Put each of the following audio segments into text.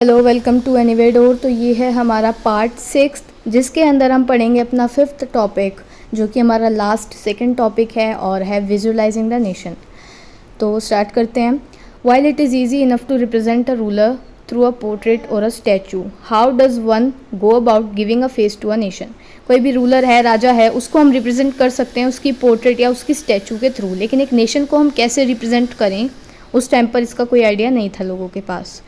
Hello, welcome to anyway door. तो ये है हमारा पार्ट 6 जिसके अंदर हम पढ़ेंगे अपना 5th टॉपिक, जो कि हमारा लास्ट सेकंड टॉपिक है और है विजुअलाइजिंग द नेशन। तो स्टार्ट करते हैं। While it is easy enough to represent a ruler through a portrait और a statue, how does one go about giving a face to a nation. कोई भी ruler है, राजा है, उसको हम रिप्रेजेंट कर सकते हैं उसकी पोर्ट्रेट या उसकी स्टैचू के थ्रू, लेकिन एक नेशन को हम कैसे रिप्रेजेंट करें उस टाइम पर इसका कोई आइडिया नहीं था लोगों के पास।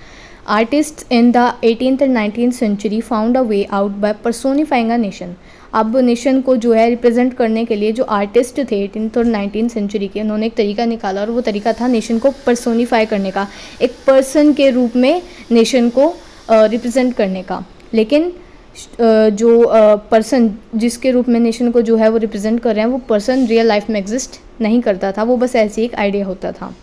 Artists in the 18th and 19th century found a way out by personifying a nation। अब नेशन को जो है रिप्रेजेंट करने के लिए जो आर्टिस्ट थे 18th और 19th सेंचुरी के, उन्होंने एक तरीका निकाला और वो तरीका था नेशन को पर्सोनीफाई करने का, एक पर्सन के रूप में नेशन को रिप्रेजेंट करने का। लेकिन जो पर्सन जिसके रूप में नेशन को जो है वो रिप्रेजेंट कर रहे हैं, वो पर्सन रियल लाइफ में एग्जिस्ट नहीं करता था, वो बस ऐसे एक आइडिया होता था।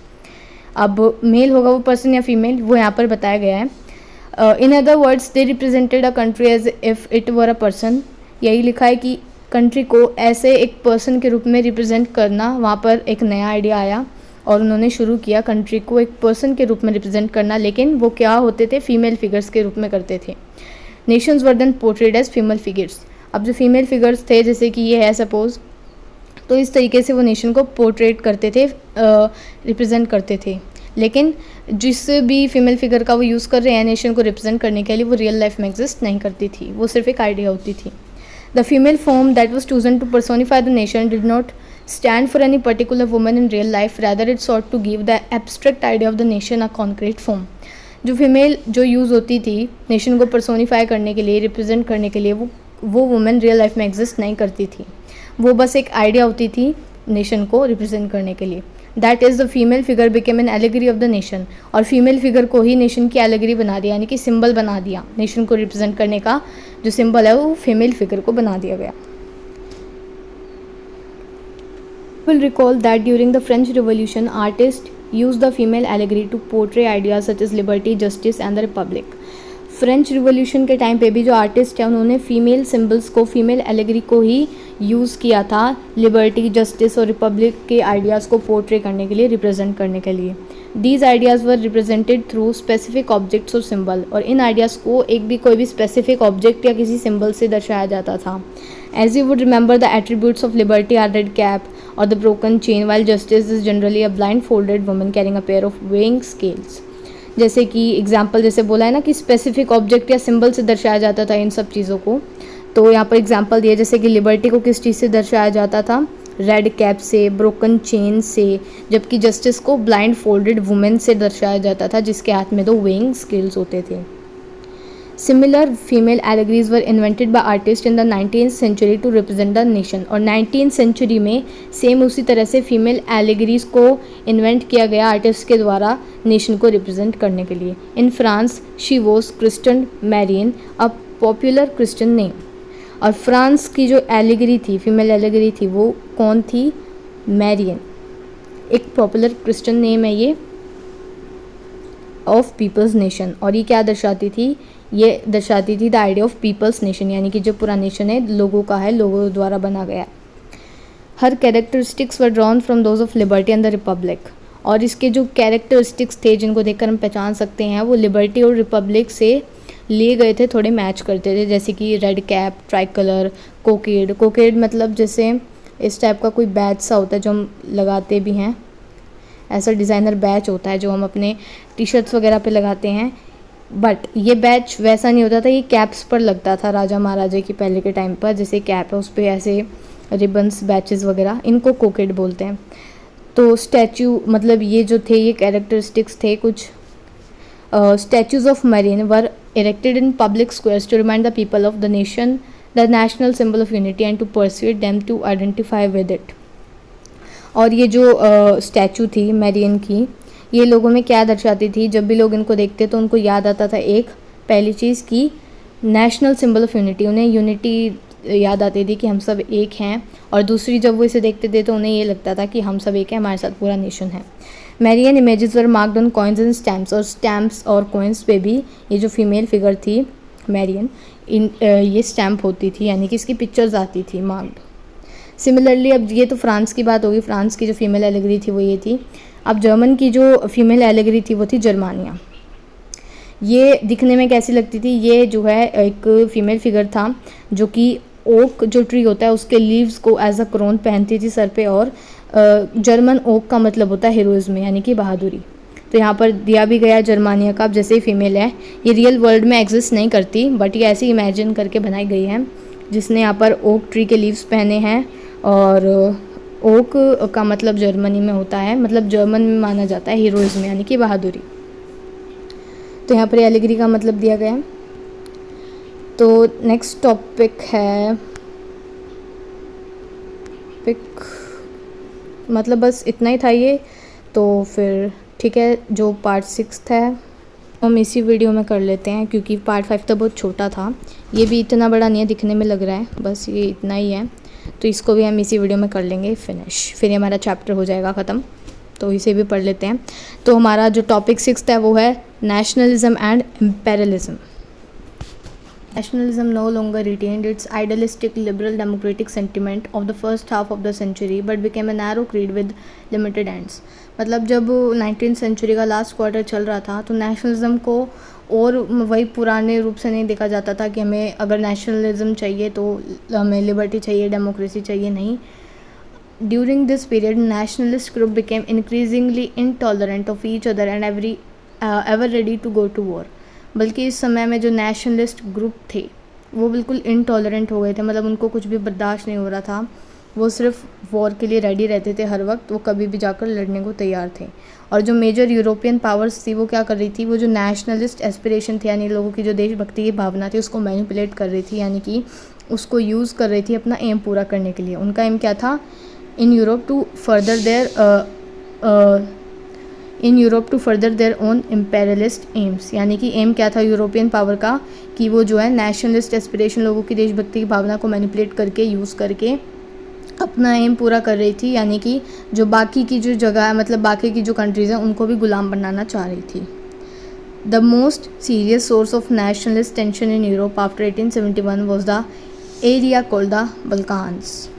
अब मेल होगा वो पर्सन या फीमेल, वो यहाँ पर बताया गया है। In other words they represented a country as if it were a person. यही लिखा है कि कंट्री को ऐसे एक पर्सन के रूप में रिप्रेजेंट करना, वहाँ पर एक नया आइडिया आया और उन्होंने शुरू किया कंट्री को एक पर्सन के रूप में रिप्रेजेंट करना, लेकिन वो क्या होते थे, फीमेल फिगर्स के रूप में करते थे। Nations were then portrayed as female figures. अब जो फीमेल फिगर्स थे, जैसे कि ये है सपोज, तो इस तरीके से वो नेशन को पोर्ट्रेट करते थे, रिप्रेजेंट करते थे। लेकिन जिस भी फीमेल फिगर का वो यूज़ कर रहे हैं नेशन को रिप्रेजेंट करने के लिए, वो रियल लाइफ में एग्जिस्ट नहीं करती थी, वो सिर्फ एक आइडिया होती थी। The female form that was chosen to personify the nation did not stand for any particular woman in real life, rather it sought to give the abstract idea of the nation a concrete form. जो female जो use होती थी nation को personify करने के लिए, represent करने के लिए, वो वुमेन रियल लाइफ में एग्जिस्ट नहीं करती थी, वो बस एक आइडिया होती थी नेशन को रिप्रेजेंट करने के लिए। That is the female figure became an allegory of the nation. और फीमेल फिगर को ही नेशन की एलिगरी बना दिया, यानी कि सिंबल बना दिया। नेशन को रिप्रेजेंट करने का जो सिंबल है वो फीमेल फिगर को बना दिया गया। Will recall that during the French Revolution, artists used the female allegory to portray ideas such as liberty, justice and the republic। French revolution के टाइम पे भी जो आर्टिस्ट है उन्होंने फीमेल सिंबल्स को, फीमेल एलेगरी को ही यूज़ किया था लिबर्टी, जस्टिस और रिपब्लिक के आइडियाज़ को पोर्ट्रे करने के लिए, रिप्रेजेंट करने के लिए। These ideas were represented through specific objects और सिंबल। और इन आइडियाज़ को कोई भी स्पेसिफिक ऑब्जेक्ट या किसी सिंबल से दर्शाया जाता था। As you would remember the attributes of liberty are red cap और the broken chain, while justice is generally a blindfolded woman carrying a pair of weighing scales. जैसे कि example जैसे बोला है ना कि स्पेसिफिक ऑब्जेक्ट या symbol से दर्शाया जाता था इन सब चीज़ों को, तो यहाँ पर एग्जाम्पल दिया जैसे कि लिबर्टी को किस चीज़ से दर्शाया जाता था, रेड कैप से, ब्रोकन चेन से, जबकि जस्टिस को ब्लाइंड फोल्डेड वुमेन से दर्शाया जाता था जिसके हाथ में 2 वेइंग स्केल्स होते थे। Similar female allegories were invented by artist in the 19th century to represent the nation. और 19th सेंचुरी में सेम उसी तरह से फीमेल एलेगरीज को इन्वेंट किया गया आर्टिस्ट के द्वारा नेशन को रिप्रेजेंट करने के लिए। In France she was christened Marianne, a popular Christian name. और फ्रांस की जो एलेगरी थी, फीमेल एलेगरी थी, वो कौन थी, मैरियन, एक पॉपुलर क्रिश्चियन नेम है ये, ऑफ पीपल्स नेशन। और ये क्या दर्शाती थी, ये दर्शाती थी the idea of people's nation, यानी कि जो पूरा नेशन है लोगों का है, लोगों द्वारा बना गया। Her characteristics were drawn from those of liberty and the republic. और इसके जो कैरेक्टरिस्टिक्स थे जिनको देखकर हम पहचान सकते हैं, वो लिबर्टी और रिपब्लिक से लिए गए थे, थोड़े मैच करते थे। जैसे कि रेड कैप, ट्राई कलर, कोकेड। कोकेड मतलब जैसे इस टाइप का कोई बैच सा होता है जो हम लगाते भी हैं, ऐसा डिज़ाइनर बैच होता है जो हम अपने टी शर्ट्स वगैरह पे लगाते हैं, बट ये बैच वैसा नहीं होता था, ये कैप्स पर लगता था राजा महाराजा की पहले के टाइम पर, जैसे कैप है उस पर ऐसे रिबन्स, बैचेस वगैरह, इनको कोकेड बोलते हैं। तो स्टैचू मतलब ये जो थे ये कैरेक्टरिस्टिक्स थे कुछ। Statues of Marianne were erected in public squares to remind the people of the nation, the national symbol of unity and to persuade them to identify with it। और ये जो स्टैचू थी मैरियन की, ये लोगों में क्या दर्शाती थी, जब भी लोग इनको देखते तो उनको याद आता था एक पहली चीज़ की नेशनल सिंबल ऑफ यूनिटी, उन्हें यूनिटी याद आती थी कि हम सब एक हैं। और दूसरी जब वो इसे देखते थे तो उन्हें ये लगता था कि हम सब एक हैं, हमारे साथ पूरा नेशन है। Marianne images were marked on coins and stamps. और स्टैम्प्स और कॉइन्स पे भी ये जो फीमेल फिगर थी मैरियन, ये स्टैम्प होती थी, यानी कि इसकी पिक्चर्स आती थी मार्क्ड। सिमिलरली अब ये तो फ्रांस की बात होगी, फ्रांस की जो फीमेल एलेगरी थी वो ये थी। अब जर्मन की जो फीमेल एलेगरी थी वो थी जर्मानिया। ये दिखने में कैसी लगती थी, ये जो है एक फीमेल फिगर था जो कि ओक जो ट्री होता है उसके लीव्स को एज अ क्रोन पहनती थी सर पे, और जर्मन ओक का मतलब होता है हीरोइज्म यानी कि बहादुरी। तो यहाँ पर दिया भी गया जर्मानिया का, अब जैसे ही फीमेल है, ये रियल वर्ल्ड में एग्जिस्ट नहीं करती बट ये ऐसे इमेजिन करके बनाई गई है, जिसने यहाँ पर ओक ट्री के लीव्स पहने हैं। और ओक का मतलब जर्मनी में होता है, मतलब जर्मन में माना जाता है हीरोइज्म यानी कि बहादुरी। तो यहाँ पर एलिगरी का मतलब दिया गया है। तो नेक्स्ट टॉपिक है मतलब बस इतना ही था ये। तो फिर ठीक है, जो पार्ट 6 है हम इसी वीडियो में कर लेते हैं, क्योंकि पार्ट 5 तो बहुत छोटा था, ये भी इतना बड़ा नहीं है दिखने में लग रहा है, बस ये इतना ही है। तो इसको भी हम इसी वीडियो में कर लेंगे फिनिश, फिर ये हमारा चैप्टर हो जाएगा ख़त्म। तो इसे भी पढ़ लेते हैं। तो हमारा जो टॉपिक 6 है वो है nationalism and imperialism. Nationalism no longer retained its idealistic liberal democratic sentiment of the first half of the century but became a narrow creed with limited ends। मतलब जब 19th सेंचुरी का लास्ट क्वार्टर चल रहा था तो nationalism को और वही पुराने रूप से नहीं देखा जाता था कि हमें अगर नेशनलिज्म चाहिए तो हमें लिबर्टी चाहिए, डेमोक्रेसी चाहिए, नहीं। During this period nationalist group became increasingly intolerant of each other and ever ready to go to war. बल्कि इस समय में जो नेशनलिस्ट ग्रुप थे वो बिल्कुल इनटॉलरेंट हो गए थे, मतलब उनको कुछ भी बर्दाश्त नहीं हो रहा था, वो सिर्फ वॉर के लिए रेडी रहते थे हर वक्त, वो कभी भी जाकर लड़ने को तैयार थे। और जो मेजर यूरोपियन पावर्स थी वो क्या कर रही थी, वो जो नेशनलिस्ट एस्पिरेशन थी यानी लोगों की जो देशभक्ति की भावना थी उसको मैनिपुलेट कर रही थी, यानी कि उसको यूज़ कर रही थी अपना एम पूरा करने के लिए। उनका एम क्या था, in Europe to further their own imperialist aims. यानी कि एम क्या था यूरोपियन पावर का, कि वो जो है नेशनलिस्ट एस्पिरेशन, लोगों की देशभक्ति की भावना को मैनिपुलेट करके यूज़ करके अपना एम पूरा कर रही थी, यानी कि जो बाकी की जो जगह है, मतलब बाकी की जो कंट्रीज़ हैं उनको भी गुलाम बनाना चाह रही थी। The most serious source of nationalist tension in Europe after 1871 was the area called the Balkans.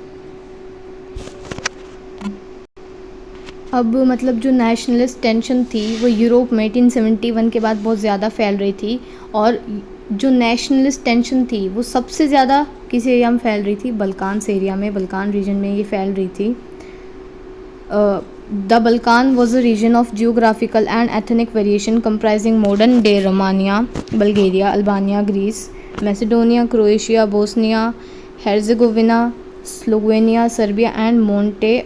अब मतलब जो नेशनलिस्ट टेंशन थी वो यूरोप में 1871 के बाद बहुत ज़्यादा फैल रही थी, और जो नेशनलिस्ट टेंशन थी वो सबसे ज़्यादा किस एरिया में फैल रही थी, बल्कान्स एरिया में, बल्कान रीजन में ये फैल रही थी। The Balkan was a region of geographical and ethnic variation comprising modern day Romania, Bulgaria, Albania, Greece, Macedonia, Croatia, Bosnia, Herzegovina, Slovenia, Serbia and Monte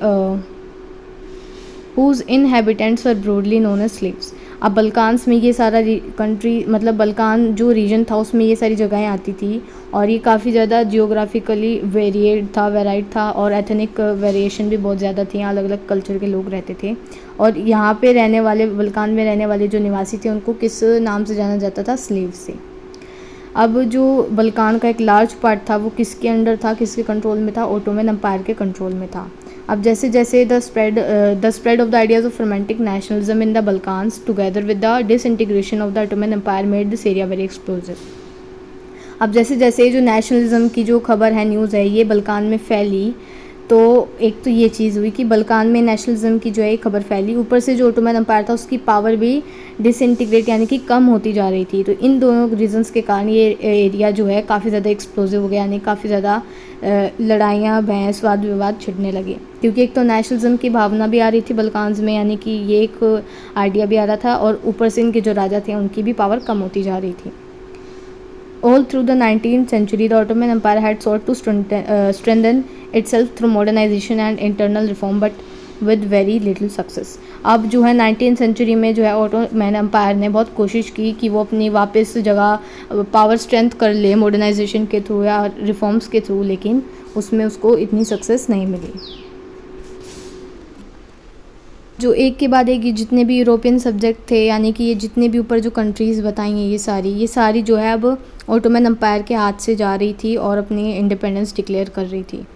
whose inhabitants were broadly known as slaves। अब बल्कान्स में ये सारा country, मतलब Balkan जो reason था उसमें ये सारी जगहें आती थी, और ये काफ़ी ज़्यादा जियोग्राफिकली वेराइड था, और एथनिक वेरिएशन भी बहुत ज़्यादा थी, अलग अलग कल्चर के लोग रहते थे। और यहाँ पे रहने वाले, बल्कान में रहने वाले जो निवासी थे उनको किस नाम से जाना जाता था, स्लेव से। अब जो बल्कान का एक लार्ज पार्ट था वो किसके अंडर था, किसके कंट्रोल में था, ओटोमन एम्पायर के कंट्रोल में था। अब जैसे जैसे the spread of the ideas of romantic nationalism in the Balkans together with the disintegration of the Ottoman empire made this area very explosive. अब जैसे जैसे जो नेशनलिज्म की जो खबर है, न्यूज़ है, ये बल्कान में फैली, तो एक तो ये चीज़ हुई कि बल्कान में नेशनलिज्म की जो है खबर फैली, ऊपर से जो ओटोमन एम्पायर था उसकी पावर भी डिसइंटीग्रेट यानी कि कम होती जा रही थी। तो इन दोनों रीजंस के कारण ये एरिया जो है काफ़ी ज़्यादा एक्सप्लोसिव हो गया, यानी काफ़ी ज़्यादा लड़ाइयाँ, बहस, वाद विवाद छिड़ने लगे, क्योंकि एक तो नेशनलिज्म की भावना भी आ रही थी बल्कान्स में, यानी कि ये एक आइडिया भी आ रहा था, और ऊपर से इनके जो राजा थे उनकी भी पावर कम होती जा रही थी। All through the 19th century, the Ottoman Empire had sought to strengthen itself through modernization and internal reform, but with very little success। अब जो है 19th सेंचुरी में जो है ऑटोमैन एम्पायर ने बहुत कोशिश की कि वो अपनी वापस जगह पावर स्ट्रेंथ कर ले मॉडर्नाइजेशन के थ्रू या रिफॉर्म्स के थ्रू, लेकिन उसमें उसको इतनी सक्सेस नहीं मिली। जो एक के बाद एक जितने भी यूरोपियन सब्जेक्ट थे, यानी कि ये जितने भी ऊपर जो कंट्रीज़ बताई हैं ये सारी जो है अब ऑटोमन एम्पायर के हाथ से जा रही थी और अपनी इंडिपेंडेंस डिक्लेयर कर रही थी।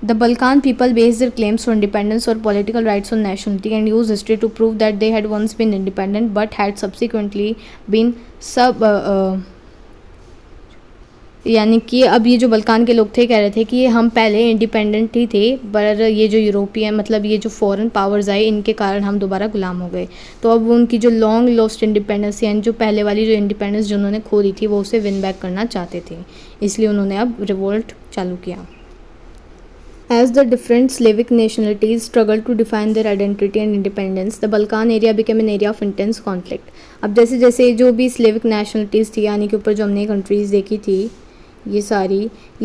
The Balkan people based their claims for independence और political rights on nationality and use history to prove that they had once been independent but had subsequently been यानी कि अब ये जो बल्कान के लोग थे कह रहे थे कि हम पहले इंडिपेंडेंट ही थे, पर ये जो यूरोपियन मतलब ये जो फॉरेन पावर्स आए इनके कारण हम दोबारा गुलाम हो गए। तो अब उनकी जो लॉन्ग लॉस्ट इंडिपेंडेंस यानी जो पहले वाली जो इंडिपेंडेंस जो उन्होंने खो दी थी वो उसे विन बैक करना चाहते थे, इसलिए उन्होंने अब रिवोल्ट चालू किया। As the different Slavic nationalities struggled to define their identity and independence, the Balkan area became an area of intense conflict. अब जैसे जैसे जो भी स्लेविक नेशनलिटीज़ थी यानी कि ऊपर जो हमने कंट्रीज़ देखी थी ये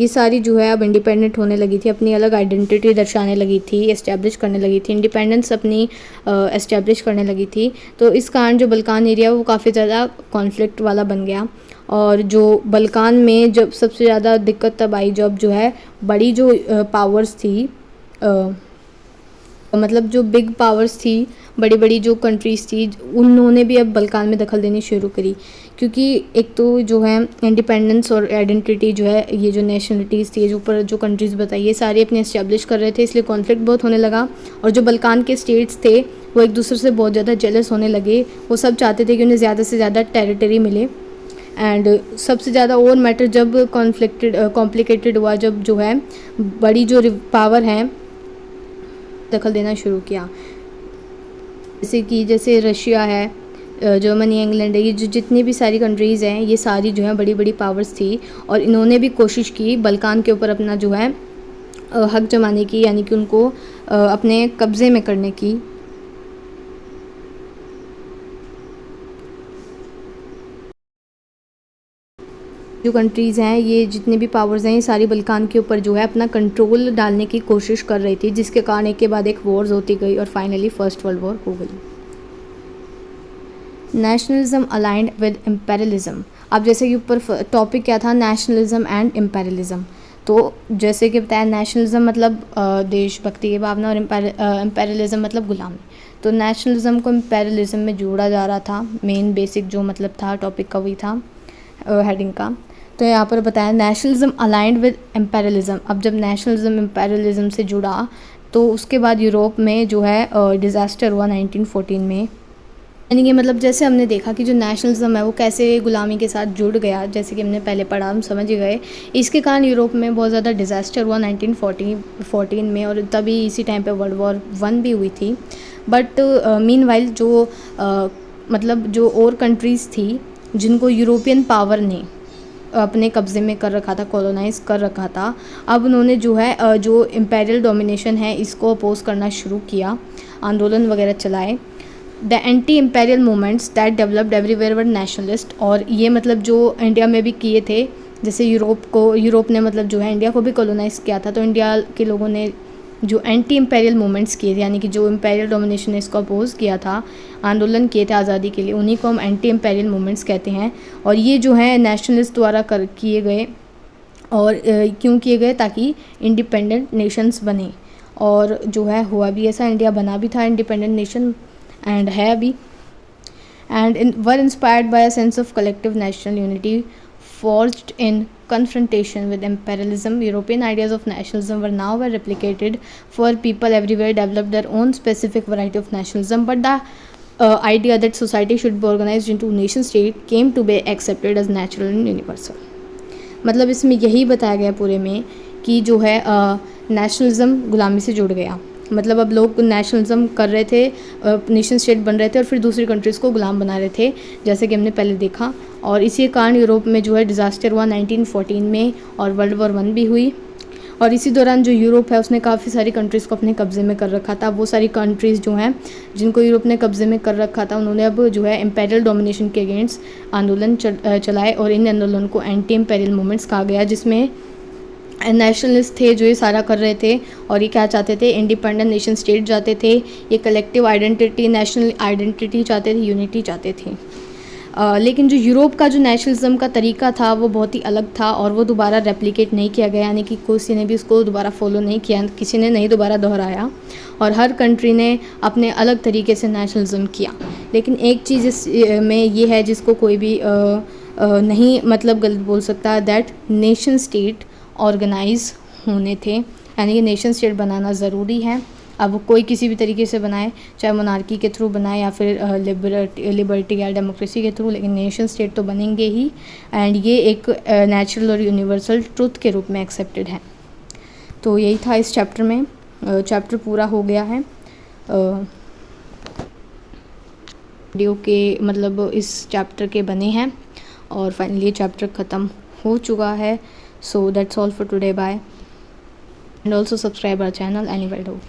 सारी जो है अब इंडिपेंडेंट होने लगी थी, अपनी अलग आइडेंटिटी दर्शाने लगी थी, एस्टैब्लिश करने लगी थी, इंडिपेंडेंस अपनी एस्टैब्लिश करने लगी थी। तो इस कारण जो बल्कान एरिया वो काफ़ी ज़्यादा कॉन्फ्लिक्ट वाला बन गया। और जो बल्कान में जब सबसे ज़्यादा दिक्कत तब आई जब जो है बड़ी जो पावर्स थी मतलब जो बिग पावर्स थी, बड़ी बड़ी जो कंट्रीज़ थी, उन्होंने भी अब बल्कान में दखल देनी शुरू करी। क्योंकि एक तो जो है इंडिपेंडेंस और आइडेंटिटी जो है ये जो नेशनलिटीज़ थी जो ऊपर जो कंट्रीज़ बताई ये सारी अपने इस्टेब्लिश कर रहे थे, इसलिए कॉन्फ्लिक्ट बहुत होने लगा। और जो बल्कान के स्टेट्स थे वो एक दूसरे से बहुत ज़्यादा जेलस होने लगे। वो सब चाहते थे कि उन्हें ज़्यादा से ज़्यादा टेरिटरी मिले। एंड सबसे ज़्यादा और मैटर जब कॉम्प्लिकेटेड हुआ जब जो है बड़ी जो पावर हैं दखल देना शुरू किया, जैसे रशिया है, जर्मनी, इंग्लैंड है, ये जो जितनी भी सारी कंट्रीज़ हैं ये सारी जो है बड़ी बड़ी पावर्स थी। और इन्होंने भी कोशिश की बल्कान के ऊपर अपना जो है हक जमाने की, यानी कि उनको अपने कब्ज़े में करने की। जो कंट्रीज़ हैं ये जितनी भी पावर्स हैं ये सारी बल्कान के ऊपर जो है अपना कंट्रोल डालने की कोशिश कर रही थी, जिसके कारण एक के बाद एक वॉर्स होती गई और फाइनली फर्स्ट वर्ल्ड वॉर हो गई। Nationalism aligned with imperialism. अब जैसे कि ऊपर टॉपिक क्या था, नेशनलिज्म एंड इम्पेरियलिज्म। तो जैसे कि बताया नेशनलिज्म मतलब देशभक्ति की भावना और इम्पेरियलिज्म मतलब गुलामी। तो नेशनलिज्म को इम्पेरियलिज्म में जोड़ा जा रहा था। मेन बेसिक जो मतलब था टॉपिक का वही था हेडिंग का। तो यहाँ पर बताया नेशनलिज्म अलाइंड विद इम्पेरियलिज्म। अब जब नेशनलिज्म इम्पेरियलिज्म से जुड़ा तो उसके बाद यूरोप में जो है डिज़ास्टर हुआ 1914 में। यानी कि मतलब जैसे हमने देखा कि जो नेशनलिज्म है वो कैसे गुलामी के साथ जुड़ गया, जैसे कि हमने पहले पढ़ा हम समझ गए। इसके कारण यूरोप में बहुत ज़्यादा डिज़ास्टर हुआ 1914 में और तभी इसी टाइम पे वर्ल्ड वॉर 1 भी हुई थी। बट मीनवाइल जो मतलब जो और कंट्रीज़ थी जिनको यूरोपियन पावर ने अपने कब्ज़े में कर रखा था, कॉलोनाइज़ कर रखा था, अब उन्होंने जो है जो इम्पेरियल डोमिनेशन है इसको अपोज करना शुरू किया, आंदोलन वगैरह चलाए। The anti imperial movements that developed everywhere were nationalist. और ये मतलब जो इंडिया में भी किए थे, जैसे यूरोप ने मतलब जो है इंडिया को भी कॉलोनाइज़ किया था, तो इंडिया के लोगों ने जो एंटी इम्पेरियल मूवमेंट्स किए थे, यानी कि जो इम्पेरियल डोमिनेशन है इसको अपोज किया था, आंदोलन किए थे आज़ादी के लिए, उन्हीं को हम एंटी इम्पेरियल मूवमेंट्स कहते हैं। और ये जो है नेशनलिस्ट द्वारा किए गए। और क्यों किए गए, ताकि इंडिपेंडेंट नेशंस बने। और जो है हुआ भी ऐसा, इंडिया बना भी था इंडिपेंडेंट नेशन एंड है अभी। And were inspired by a sense of collective national unity forged in confrontation with imperialism. European ideas of nationalism were now well replicated, for people everywhere developed their own specific variety of nationalism, but the idea that society should be organized into nation state came to be accepted as natural and universal. मतलब इसमें यही बताया गया पूरे में कि जो है नेशनलिज्म गुलामी से जुड़ गया। मतलब अब लोग नेशनलिज्म कर रहे थे, नेशन स्टेट बन रहे थे और फिर दूसरी कंट्रीज़ को गुलाम बना रहे थे, जैसे कि हमने पहले देखा। और इसी कारण यूरोप में जो है डिज़ास्टर हुआ 1914 में और वर्ल्ड वॉर 1 भी हुई। और इसी दौरान जो यूरोप है उसने काफ़ी सारी कंट्रीज़ को अपने कब्ज़े में कर रखा था। वो सारी कंट्रीज़ जो हैं जिनको यूरोप ने कब्ज़े में कर रखा था उन्होंने अब जो है इम्पेरियल डोमिनेशन के अगेंस्ट आंदोलन चलाए और इन आंदोलन को एंटी इम्पेरियल मूवमेंट्स कहा गया, जिसमें नेशनलिस्ट थे जो ये सारा कर रहे थे। और ये क्या चाहते थे, इंडिपेंडेंट नेशन स्टेट चाहते थे, ये कलेक्टिव आइडेंटिटी, नेशनल आइडेंटिटी चाहते थे, यूनिटी चाहते थे। लेकिन जो यूरोप का जो नेशनलिज्म का तरीका था वो बहुत ही अलग था और वो दोबारा रेप्लिकेट नहीं किया गया, यानी कि किसी ने भी उसको दोबारा फॉलो नहीं किया, किसी ने नहीं दोबारा दोहराया और हर कंट्री ने अपने अलग तरीके से नेशनलिज्म किया। लेकिन एक चीज़ इस में ये है जिसको कोई भी नहीं मतलब गलत बोल सकता, दैट नेशन स्टेट ऑर्गेनाइज होने थे, यानी कि नेशन स्टेट बनाना ज़रूरी है। अब वो कोई किसी भी तरीके से बनाए, चाहे मोनार्की के थ्रू बनाए या फिर लिबर्टी या डेमोक्रेसी के थ्रू, लेकिन नेशन स्टेट तो बनेंगे ही। एंड ये एक नेचुरल और यूनिवर्सल ट्रुथ के रूप में एक्सेप्टेड है। तो यही था इस चैप्टर में। चैप्टर पूरा हो गया है। वीडियो के मतलब इस चैप्टर के बने हैं और फाइनली ये चैप्टर ख़त्म हो चुका है। So that's all for today, bye and also subscribe our channel anyway door.